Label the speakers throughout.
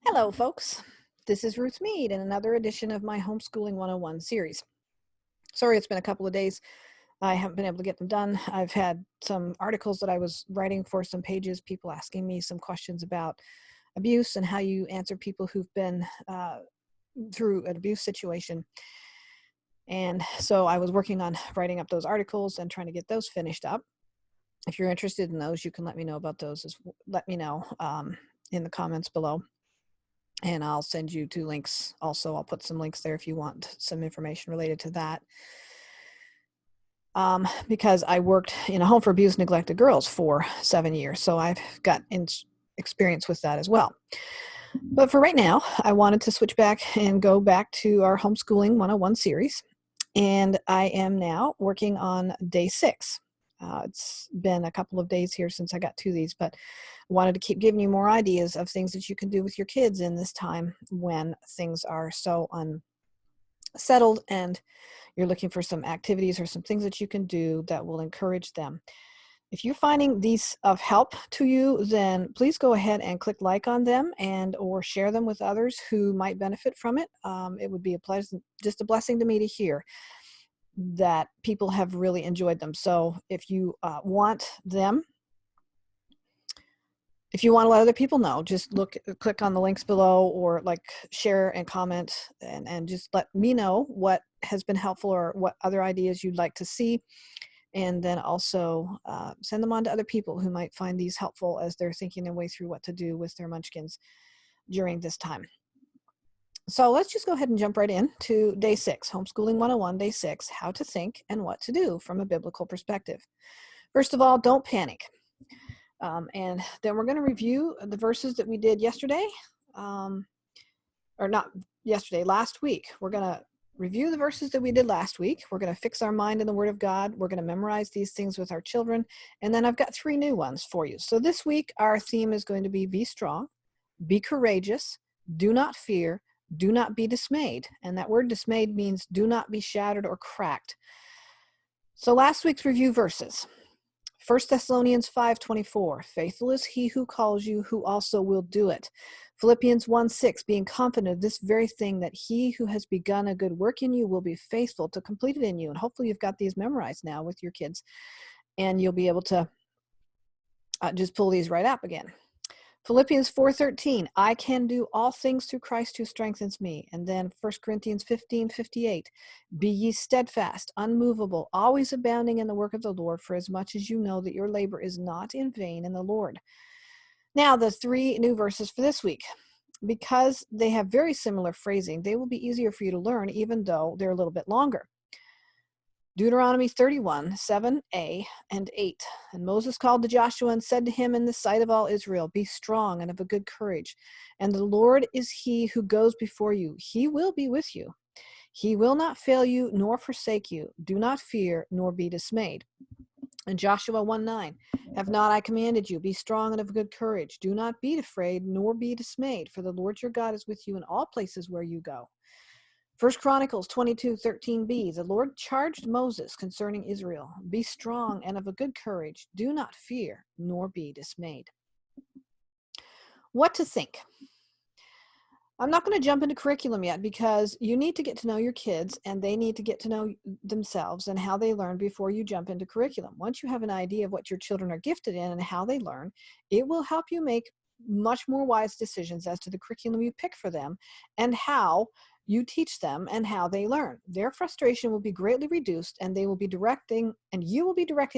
Speaker 1: Hello, folks. This is Ruth Meed in another edition of my Homeschooling 101 series. Sorry, it's been a couple of days. I haven't been able to get them done. I've had some articles that I was writing for some pages, people asking me some questions about abuse and how you answer people who've been through an abuse situation. And so I was working on writing up those articles and trying to get those finished up. If you're interested in those, you can let me know about those. Let me know in the comments below. And I'll send you 2 links. Also, I'll put some links there if you want some information related to that. Because I worked in a home for abused, neglected girls for 7 years, so I've got experience with that as well. But for right now, I wanted to switch back and go back to our Homeschooling 101 series, and I am now working on day 6. It's been a couple of days here since I got to these, but wanted to keep giving you more ideas of things that you can do with your kids in this time when things are so unsettled and you're looking for some activities or some things that you can do that will encourage them. If you're finding these of help to you, then please go ahead and click like on them and or share them with others who might benefit from it. It would be just a blessing to me to hear that people have really enjoyed them. So if you want them, if you want to let other people know, just click on the links below or share and comment and just let me know what has been helpful or what other ideas you'd like to see. And then also send them on to other people who might find these helpful as they're thinking their way through what to do with their munchkins during this time. So let's just go ahead and jump right in to day 6, Homeschooling 101, day 6, how to think and what to do from a biblical perspective. First of all, don't panic. And then we're going to review the verses that we did yesterday, or not yesterday, last week. We're going to review the verses that we did last week. We're going to fix our mind in the Word of God. We're going to memorize these things with our children. And then I've got 3 new ones for you. So this week, our theme is going to be strong, be courageous, do not fear, do not be dismayed. And that word dismayed means do not be shattered or cracked. So last week's review verses. 1 Thessalonians 5:24, faithful is he who calls you, who also will do it. Philippians 1:6, being confident of this very thing, that he who has begun a good work in you will be faithful to complete it in you. And hopefully you've got these memorized now with your kids, and you'll be able to just pull these right up again. Philippians 4:13, I can do all things through Christ who strengthens me. And then 1 Corinthians 15:58, be ye steadfast, unmovable, always abounding in the work of the Lord, for as much as you know that your labor is not in vain in the Lord. Now, the 3 new verses for this week. Because they have very similar phrasing, they will be easier for you to learn, even though they're a little bit longer. Deuteronomy 31, 7a and 8. And Moses called to Joshua and said to him in the sight of all Israel, be strong and of a good courage. And the Lord is he who goes before you. He will be with you. He will not fail you nor forsake you. Do not fear nor be dismayed. And Joshua 1:9, have not I commanded you, be strong and of good courage. Do not be afraid nor be dismayed, for the Lord your God is with you in all places where you go. 1 Chronicles 22:13b, the Lord charged Moses concerning Israel, be strong and of a good courage, do not fear, nor be dismayed. What to think? I'm not going to jump into curriculum yet because you need to get to know your kids and they need to get to know themselves and how they learn before you jump into curriculum. Once you have an idea of what your children are gifted in and how they learn, it will help you make much more wise decisions as to the curriculum you pick for them and how you teach them and how they learn. Their frustration will be greatly reduced and you will be directing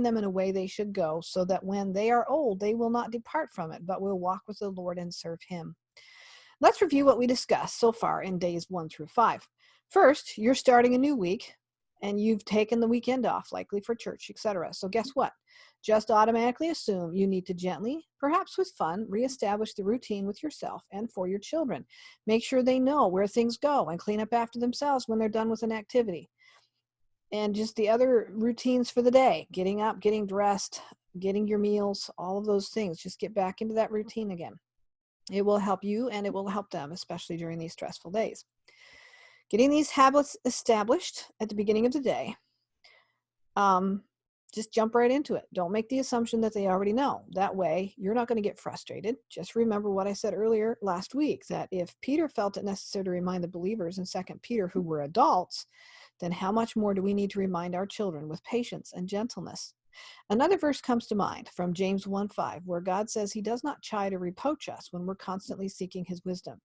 Speaker 1: them in a way they should go, so that when they are old, they will not depart from it, but will walk with the Lord and serve him. Let's review what we discussed so far in days 1 through 5. First, you're starting a new week and you've taken the weekend off, likely for church, etc. So guess what? Just automatically assume you need to gently, perhaps with fun, reestablish the routine with yourself and for your children. Make sure they know where things go and clean up after themselves when they're done with an activity. And just the other routines for the day, getting up, getting dressed, getting your meals, all of those things. Just get back into that routine again. It will help you and it will help them, especially during these stressful days. Getting these habits established at the beginning of the day Just jump right into it. Don't make the assumption that they already know. That way, you're not going to get frustrated. Just remember what I said earlier last week, that if Peter felt it necessary to remind the believers in 2 Peter who were adults, then how much more do we need to remind our children with patience and gentleness? Another verse comes to mind from James 1:5, where God says he does not chide or reproach us when we're constantly seeking his wisdom.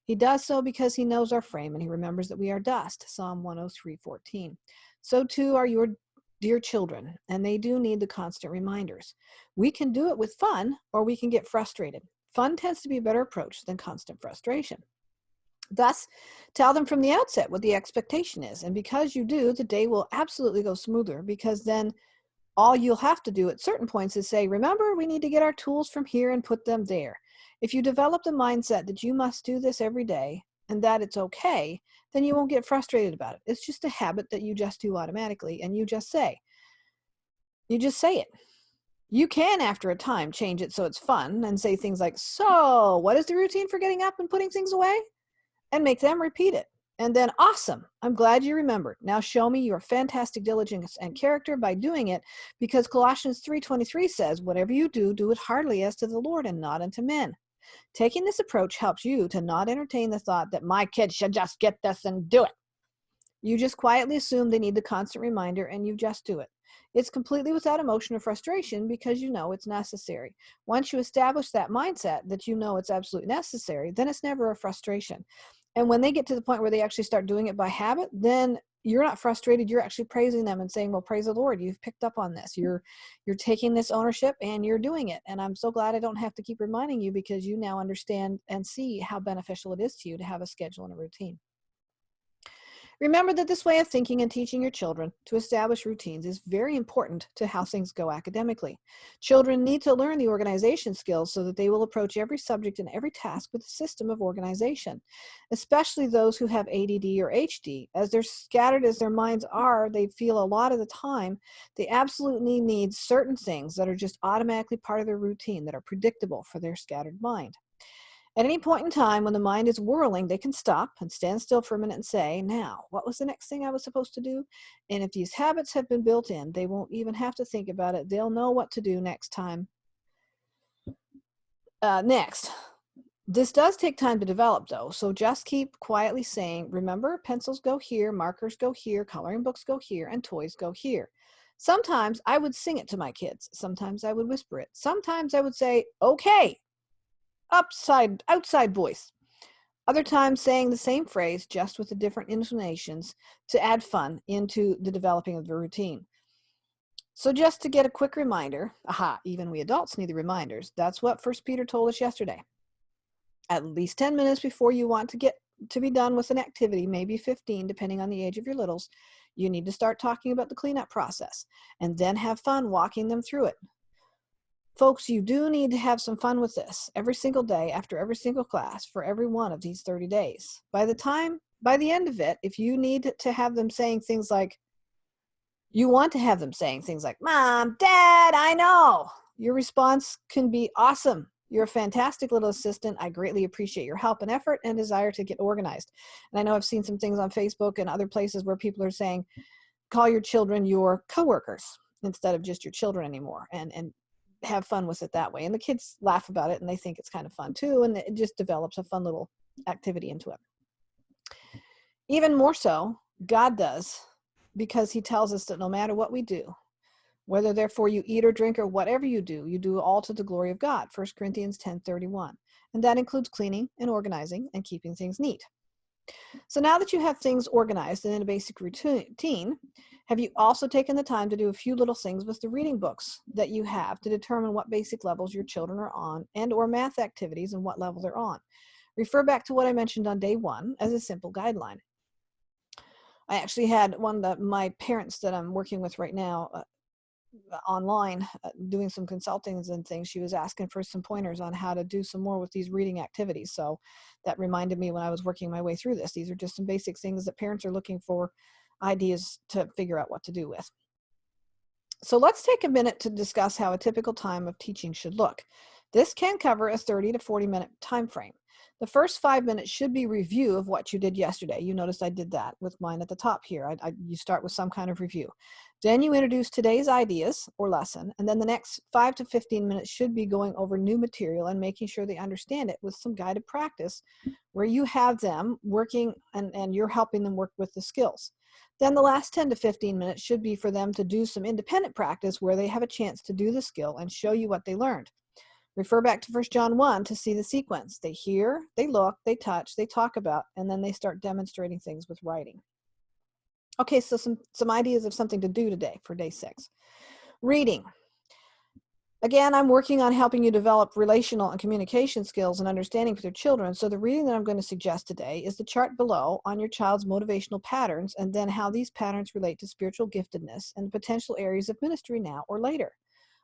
Speaker 1: He does so because he knows our frame and he remembers that we are dust, Psalm 103:14. So too are your dear children, and they do need the constant reminders. We can do it with fun, or we can get frustrated. Fun tends to be a better approach than constant frustration. Thus, tell them from the outset what the expectation is, and because you do, the day will absolutely go smoother, because then all you'll have to do at certain points is say, remember, we need to get our tools from here and put them there. If you develop the mindset that you must do this every day and that it's okay, then you won't get frustrated about it. It's just a habit that you just do automatically, and you just say it. You can, after a time, change it so it's fun and say things like, so what is the routine for getting up and putting things away? And make them repeat it. And then, awesome, I'm glad you remembered. Now show me your fantastic diligence and character by doing it, because Colossians 3:23 says, whatever you do, do it heartily as to the Lord and not unto men. Taking this approach helps you to not entertain the thought that my kids should just get this and do it. You just quietly assume they need the constant reminder, and you just do it. It's completely without emotion or frustration, because you know it's necessary. Once you establish that mindset that you know it's absolutely necessary, then it's never a frustration. And when they get to the point where they actually start doing it by habit, then you're not frustrated. You're actually praising them and saying, well, praise the Lord, you've picked up on this. You're taking this ownership and you're doing it. And I'm so glad I don't have to keep reminding you, because you now understand and see how beneficial it is to you to have a schedule and a routine. Remember that this way of thinking and teaching your children to establish routines is very important to how things go academically. Children need to learn the organization skills so that they will approach every subject and every task with a system of organization, especially those who have ADD or HD. As they're scattered as their minds are, they feel a lot of the time they absolutely need certain things that are just automatically part of their routine, that are predictable for their scattered mind. At any point in time when the mind is whirling, they can stop and stand still for a minute and say, now, what was the next thing I was supposed to do? And if these habits have been built in, they won't even have to think about it. They'll know what to do next time. Next. This does take time to develop, though, so just keep quietly saying, remember, pencils go here, markers go here, coloring books go here, and toys go here. Sometimes I would sing it to my kids. Sometimes I would whisper it. Sometimes I would say, okay, outside voice. Other times saying the same phrase, just with the different intonations, to add fun into the developing of the routine. So just to get a quick reminder, even we adults need the reminders. That's what 1 Peter told us yesterday. At least 10 minutes before you want to get to be done with an activity, maybe 15, depending on the age of your littles, you need to start talking about the cleanup process and then have fun walking them through it. Folks, you do need to have some fun with this every single day after every single class for every one of these 30 days. By the end of it, if you need to have them saying things like, you want to have them saying things like, Mom, Dad, I know. Your response can be awesome. You're a fantastic little assistant. I greatly appreciate your help and effort and desire to get organized. And I know I've seen some things on Facebook and other places where people are saying, call your children your coworkers instead of just your children anymore, and have fun with it that way. And the kids laugh about it and they think it's kind of fun too. And it just develops a fun little activity into it. Even more so, God does, because he tells us that no matter what we do, whether therefore you eat or drink or whatever you do all to the glory of God. 1 Corinthians 10:31. And that includes cleaning and organizing and keeping things neat. So now that you have things organized and in a basic routine, have you also taken the time to do a few little things with the reading books that you have to determine what basic levels your children are on, and or math activities and what level they're on? Refer back to what I mentioned on day 1 as a simple guideline. I actually had one of my parents that I'm working with right now online, doing some consultings and things. She was asking for some pointers on how to do some more with these reading activities. So that reminded me when I was working my way through this. These are just some basic things that parents are looking for ideas to figure out what to do with. So let's take a minute to discuss how a typical time of teaching should look. This can cover a 30 to 40 minute time frame. The first 5 minutes should be review of what you did yesterday. You noticed I did that with mine at the top here. You start with some kind of review. Then you introduce today's ideas or lesson, and then the next 5 to 15 minutes should be going over new material and making sure they understand it with some guided practice where you have them working and you're helping them work with the skills. Then the last 10 to 15 minutes should be for them to do some independent practice where they have a chance to do the skill and show you what they learned. Refer back to 1 John 1 to see the sequence. They hear, they look, they touch, they talk about, and then they start demonstrating things with writing. Okay, so some ideas of something to do today for day 6. Reading. Again, I'm working on helping you develop relational and communication skills and understanding with your children. So the reading that I'm going to suggest today is the chart below on your child's motivational patterns, and then how these patterns relate to spiritual giftedness and potential areas of ministry now or later.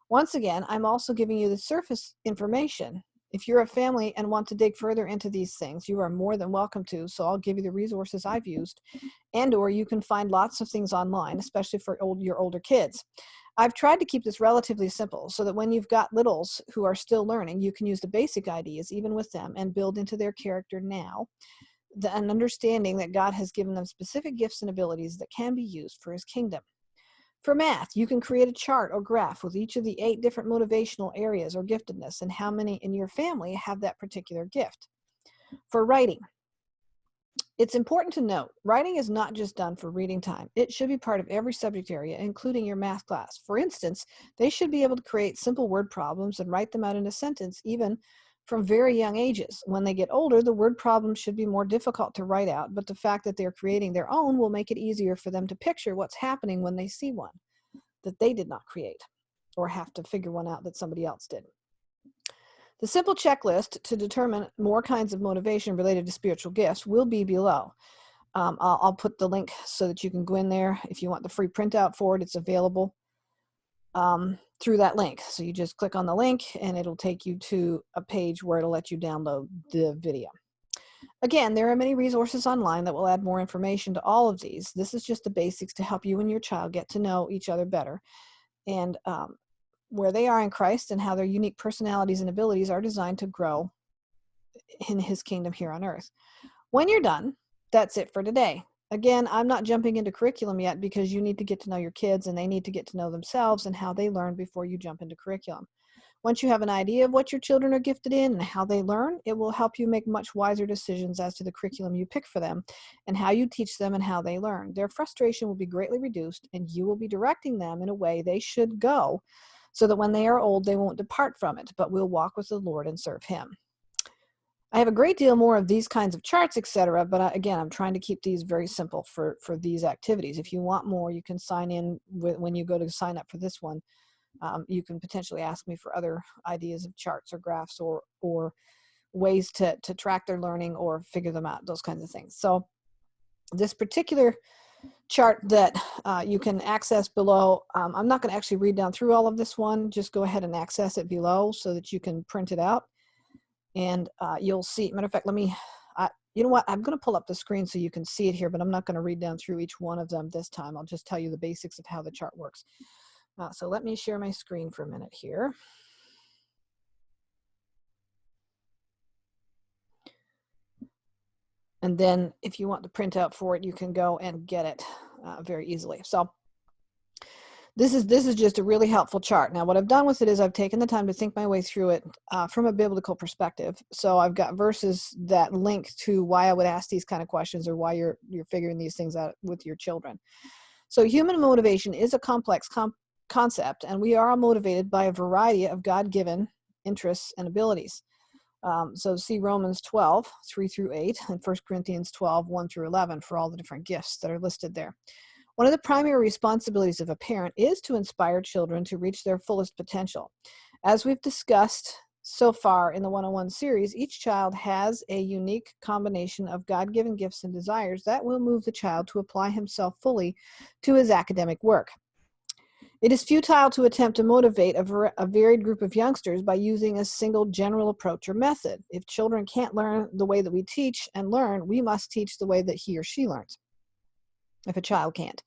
Speaker 1: Once again, I'm also giving you the surface information. If you're a family and want to dig further into these things, you are more than welcome to. So I'll give you the resources I've used, and or you can find lots of things online, especially for your older kids. I've tried to keep this relatively simple so that when you've got littles who are still learning, you can use the basic ideas even with them and build into their character now, an understanding that God has given them specific gifts and abilities that can be used for his kingdom. For math, you can create a chart or graph with each of the 8 different motivational areas or giftedness and how many in your family have that particular gift. For writing, it's important to note, writing is not just done for reading time. It should be part of every subject area, including your math class. For instance, they should be able to create simple word problems and write them out in a sentence, even from very young ages. When they get older, the word problems should be more difficult to write out, but the fact that they're creating their own will make it easier for them to picture what's happening when they see one that they did not create or have to figure one out that somebody else did. The simple checklist to determine more kinds of motivation related to spiritual gifts will be below. I'll put the link so that you can go in there. If you want the free printout for it, it's available through that link. So you just click on the link and it'll take you to a page where it'll let you download the video. Again, there are many resources online that will add more information to all of these. This is just the basics to help you and your child get to know each other better and where they are in Christ and how their unique personalities and abilities are designed to grow in his kingdom here on earth. When you're done, that's it for today. Again, I'm not jumping into curriculum yet because you need to get to know your kids and they need to get to know themselves and how they learn before you jump into curriculum. Once you have an idea of what your children are gifted in and how they learn, it will help you make much wiser decisions as to the curriculum you pick for them and how you teach them and how they learn. Their frustration will be greatly reduced and you will be directing them in a way they should go so that when they are old, they won't depart from it, but will walk with the Lord and serve him. I have a great deal more of these kinds of charts, etc. But again, I'm trying to keep these very simple for these activities. If you want more, you can sign in when you go to sign up for this one. You can potentially ask me for other ideas of charts or graphs or ways to track their learning or figure them out, those kinds of things. So this particular chart that you can access below, I'm not going to actually read down through all of this one. Just go ahead and access it below so that you can print it out. And you'll see, matter of fact, you know what, I'm going to pull up the screen so you can see it here, but I'm not going to read down through each one of them this time. I'll just tell you the basics of how the chart works. So let me share my screen for a minute here. And then if you want the printout for it, you can go and get it very easily. So this is just a really helpful chart. Now, what I've done with it is I've taken the time to think my way through it from a biblical perspective. So I've got verses that link to why I would ask these kind of questions or why you're figuring these things out with your children. So human motivation is a complex concept, and we are motivated by a variety of God-given interests and abilities. So see Romans 12, 3 through 8, and 1 Corinthians 12, 1 through 11 for all the different gifts that are listed there. One of the primary responsibilities of a parent is to inspire children to reach their fullest potential. As we've discussed so far in the 101 series, each child has a unique combination of God-given gifts and desires that will move the child to apply himself fully to his academic work. It is futile to attempt to motivate a varied group of youngsters by using a single general approach or method. If children can't learn the way that we teach and learn, we must teach the way that he or she learns. If a child can't.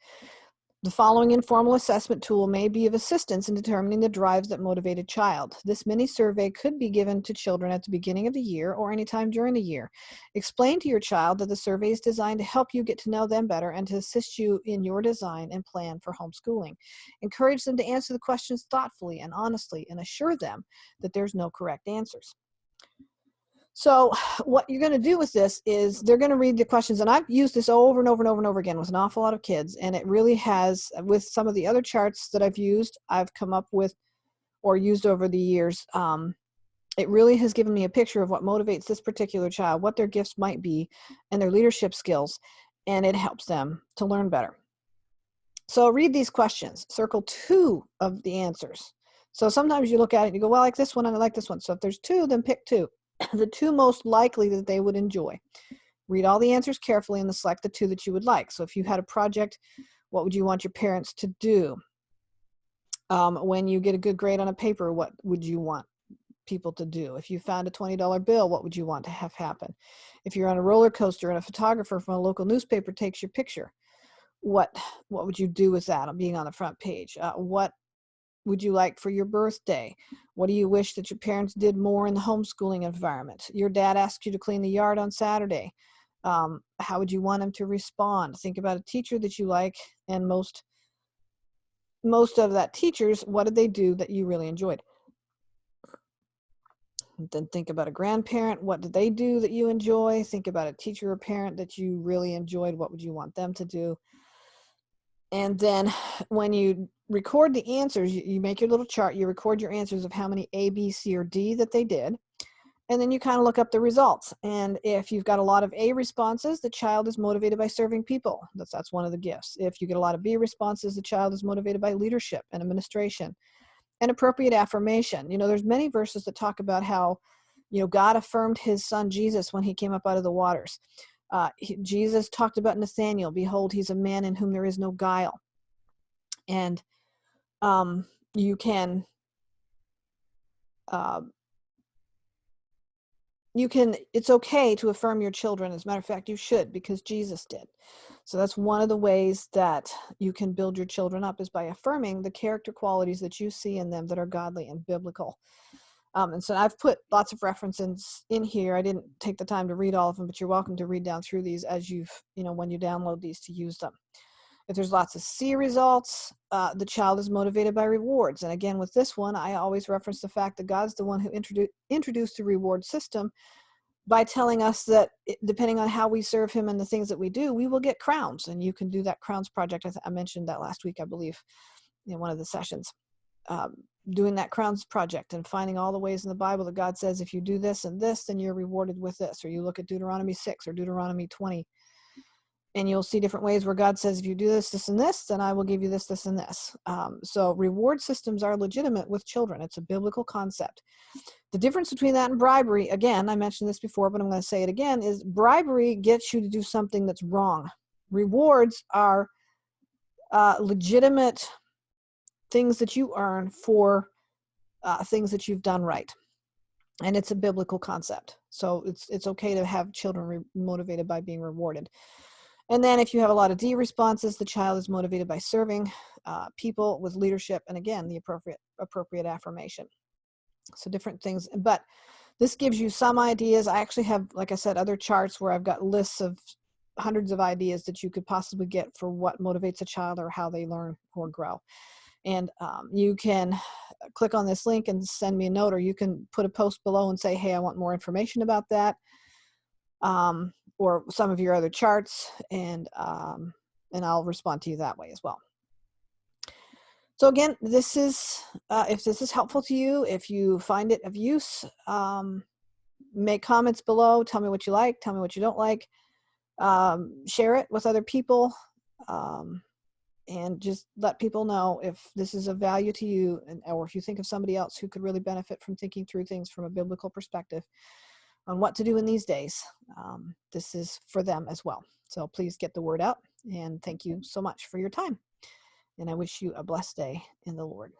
Speaker 1: The following informal assessment tool may be of assistance in determining the drives that motivate a child. This mini survey could be given to children at the beginning of the year or anytime during the year. Explain to your child that the survey is designed to help you get to know them better and to assist you in your design and plan for homeschooling. Encourage them to answer the questions thoughtfully and honestly, and assure them that there's no correct answers. So what you're going to do with this is they're going to read the questions, and I've used this over and over and over and over again with an awful lot of kids, and it really has, with some of the other charts that I've come up with or used over the years, it really has given me a picture of what motivates this particular child, what their gifts might be, and their leadership skills, and it helps them to learn better. So read these questions. Circle 2 of the answers. So sometimes you look at it and you go, well, I like this one and I like this one. So if there's 2, then pick 2. The 2 most likely that they would enjoy. Read all the answers carefully and select the 2 that you would like. So if you had a project, what would you want your parents to do? When you get a good grade on a paper, what would you want people to do? If you found a $20 bill, what would you want to have happen? If you're on a roller coaster and a photographer from a local newspaper takes your picture, what would you do with that being on the front page? What would you like for your birthday? What do you wish that your parents did more in the homeschooling environment? Your dad asked you to clean the yard on Saturday. How would you want him to respond? Think about a teacher that you like, and most of that teachers, what did they do that you really enjoyed? Then think about a grandparent. What did they do that you enjoy? Think about a teacher or parent that you really enjoyed. What would you want them to do? And then when you record the answers, you make your little chart, you record your answers of how many A, B, C, or D that they did. And then you kind of look up the results. And if you've got a lot of A responses, the child is motivated by serving people. That's one of the gifts. If you get a lot of B responses, the child is motivated by leadership and administration and appropriate affirmation. There's many verses that talk about how, God affirmed his son Jesus when he came up out of the waters. Jesus talked about Nathanael. Behold, he's a man in whom there is no guile. And it's okay to affirm your children. As a matter of fact, you should, because Jesus did. So that's one of the ways that you can build your children up, is by affirming the character qualities that you see in them that are godly and biblical. And so I've put lots of references in here. I didn't take the time to read all of them, but you're welcome to read down through these as when you download these to use them. If there's lots of C results, the child is motivated by rewards. And again, with this one, I always reference the fact that God's the one who introduced the reward system by telling us that depending on how we serve him and the things that we do, we will get crowns. And you can do that crowns project. I mentioned that last week, I believe, in one of the sessions. Doing that crowns project and finding all the ways in the Bible that God says, if you do this and this, then you're rewarded with this. Or you look at Deuteronomy 6 or Deuteronomy 20, and you'll see different ways where God says, if you do this, this, and this, then I will give you this, this, and this. So reward systems are legitimate with children. It's a biblical concept. The difference between that and bribery, again, I mentioned this before, but I'm going to say it again, is bribery gets you to do something that's wrong. Rewards are legitimate things that you earn for things that you've done right. And it's a biblical concept. So it's okay to have children motivated by being rewarded. And then if you have a lot of D responses, the child is motivated by serving people with leadership, and again, the appropriate affirmation. So different things, but this gives you some ideas. I actually have, like I said, other charts where I've got lists of hundreds of ideas that you could possibly get for what motivates a child or how they learn or grow. And you can click on this link and send me a note, or you can put a post below and say, hey, I want more information about that. Or some of your other charts, and I'll respond to you that way as well. So again, this is, if this is helpful to you, if you find it of use, make comments below, tell me what you like, tell me what you don't like, share it with other people, and just let people know if this is of value to you, or if you think of somebody else who could really benefit from thinking through things from a biblical perspective on what to do in these days. This is for them as well. So please get the word out, and thank you so much for your time. And I wish you a blessed day in the Lord.